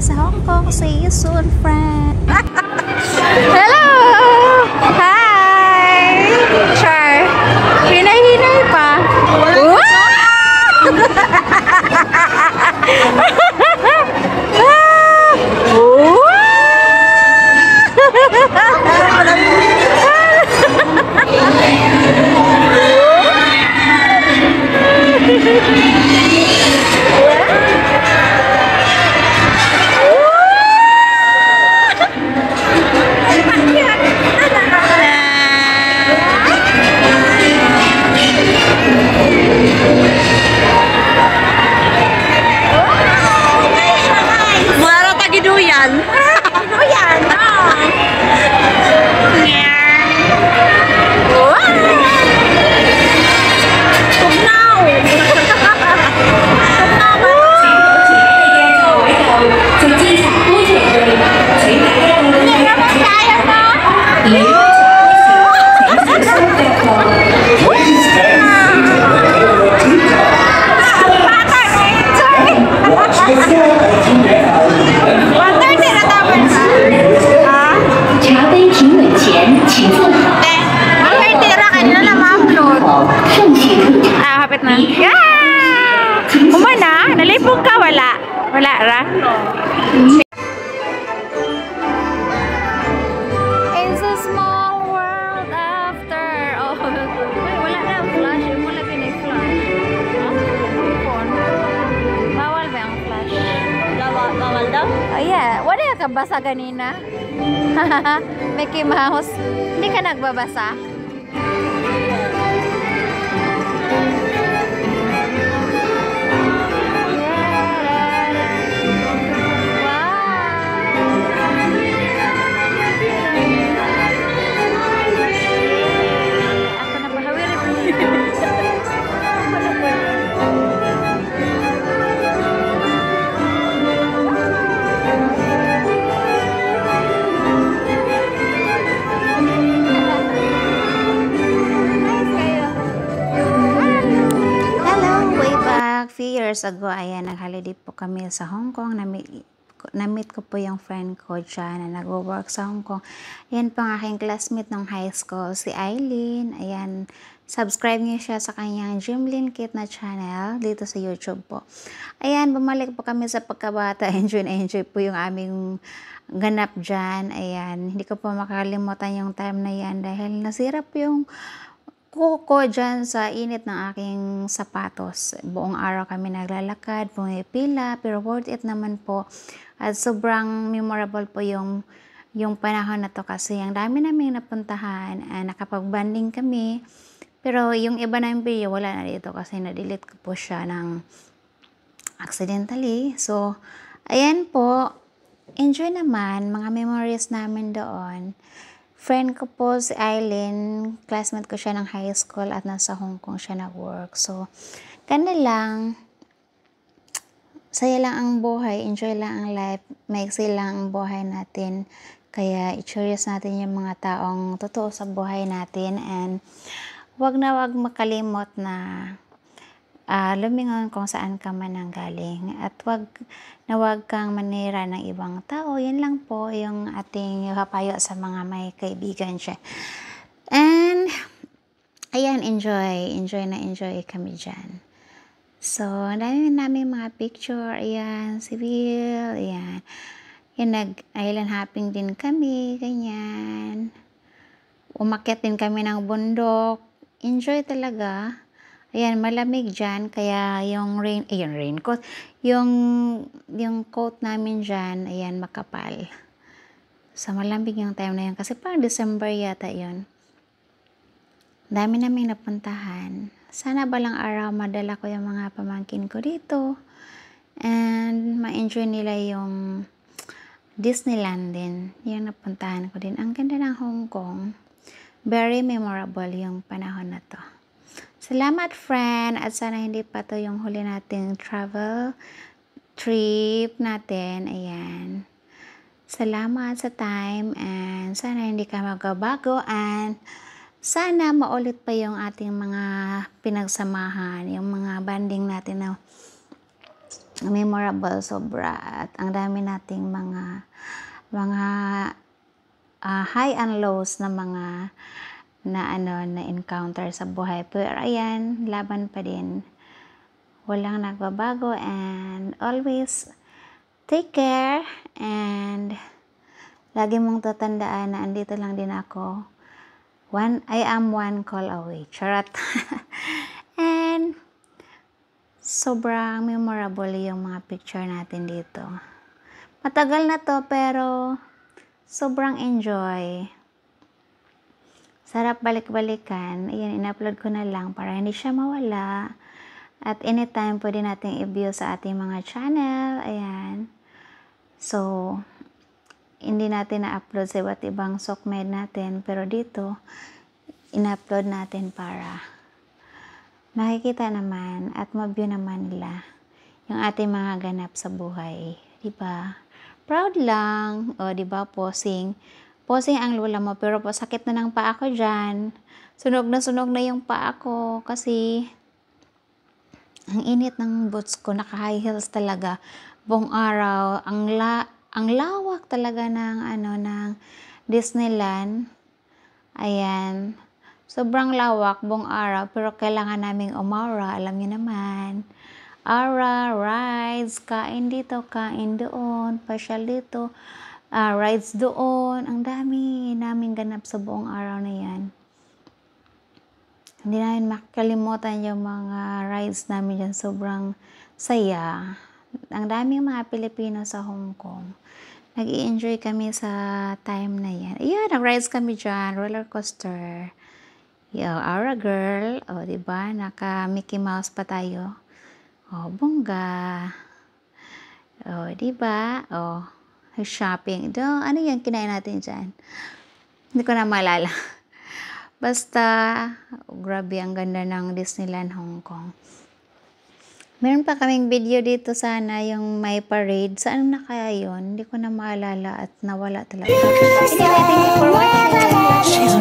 kami sa Hong Kong. See you soon, friend. Hello! Hi! Char. Hinay-hinay pa. Wow! Nalipog ka? Wala. Wala ra. It's a small world after all. Wala na flash. Wala pinay-flash. Phone. Bawal ba ang flash? Bawal daw? Oh yeah. Wala ka basa ganina? Mickey Mouse. Hindi ka nagbabasa? Years ago, ayan, nag-holiday po kami sa Hong Kong. Na-meet ko po yung friend ko dyan na nag-work sa Hong Kong. Ayan po ang aking classmate ng high school, si Eileen. Ayan, subscribe niyo siya sa kanyang Jimlyn Kit na channel dito sa YouTube po. Ayan, bumalik po kami sa pagkabata. Enjoy na enjoy po yung aming ganap dyan. Ayan, hindi ko po makalimutan yung time na yan dahil nasira po yung kuko dyan sa init ng aking sapatos. Buong araw kami naglalakad, pumipila, pero worth it naman po. At sobrang memorable po yung panahon na to kasi ang dami naming napuntahan, nakapag-banding kami. Pero yung iba na yung video, wala na dito kasi na-delete ko po siya ng accidentally. So, ayan po, enjoy naman mga memories namin doon. Friend ko po si Eileen, classmate ko siya ng high school at nasa Hong Kong siya nag-work. So, ganda lang. Saya lang ang buhay, enjoy lang ang life, maiksi lang ang buhay natin. Kaya i-cherish natin yung mga taong totoo sa buhay natin and wag na wag makalimot na lumingon kung saan ka man nanggaling at wag kang manira ng ibang tao. Yan lang po yung ating papayo sa mga may kaibigan siya. And ayan, enjoy kami dyan. So, dami namin mga picture. Ayan, si Will, ayan. Yan, nag-island hopping din kami, ganyan. Umakyat din kami ng bundok. Enjoy talaga. Ayan, malamig dyan, kaya yung raincoat, yung coat namin dyan, ayan, makapal. So, malamig yung time na yun, kasi parang December yata yun. Dami naming napuntahan. Sana balang araw madala ko yung mga pamangkin ko dito. And, ma-enjoy nila yung Disneyland din. Yung napuntahan ko din. Ang ganda ng Hong Kong. Very memorable yung panahon na to. Salamat, friend, at sana hindi pa to yung huli nating travel trip natin. Ayan. Salamat sa time and sana hindi ka magbabago and sana maulit pa yung ating mga pinagsamahan, yung mga banding natin na memorable sobra, at ang dami nating mga high and lows na mga na encounter sa buhay, pero ayan, laban pa din, walang nagbabago, and always take care, and lagi mong tatandaan na andito lang din ako. I am one call away. Charot. And sobrang memorable yung mga picture natin dito. Matagal na to pero sobrang enjoy. Sarap balik-balikan. Ayan, in-upload ko na lang para hindi siya mawala. At anytime pwede natin i-view sa ating mga channel. Ayan. So, hindi natin na-upload sa iba't ibang SOCMED natin. Pero dito, in-upload natin para makikita naman at ma-view naman nila yung ating mga ganap sa buhay. Diba? Proud lang. O, diba? Posing ang lula mo, pero po sakit na ng paa ko dyan. Sunog na yung paa ko kasi ang init ng boots ko, naka high heels talaga buong araw. Ang lawak talaga ng Disneyland. Ayan, sobrang lawak buong araw, pero kailangan naming umara, alam niyo naman. Aura, rides, kain dito, kain doon, pasyal dito, rides doon. Ang dami naming ganap sa buong araw na yan. Hindi namin makakalimutan yung mga rides namin dyan. Sobrang saya. Ang daming mga Pilipino sa Hong Kong. Nag-i-enjoy kami sa time na yan. Ayan, nag-rides kami dyan. Roller coaster. Yo, Aura girl. O, diba? Naka Mickey Mouse pa tayo. O, bongga. O, diba? O, shopping. Do, ano yan kinain natin dyan? Hindi ko na maalala. Basta, grabe, ang ganda ng Disneyland Hong Kong. Meron pa kaming video dito sana, yung may parade. Saan na kaya yun? Hindi ko na maalala at nawala talaga. Anyway, thank you for watching.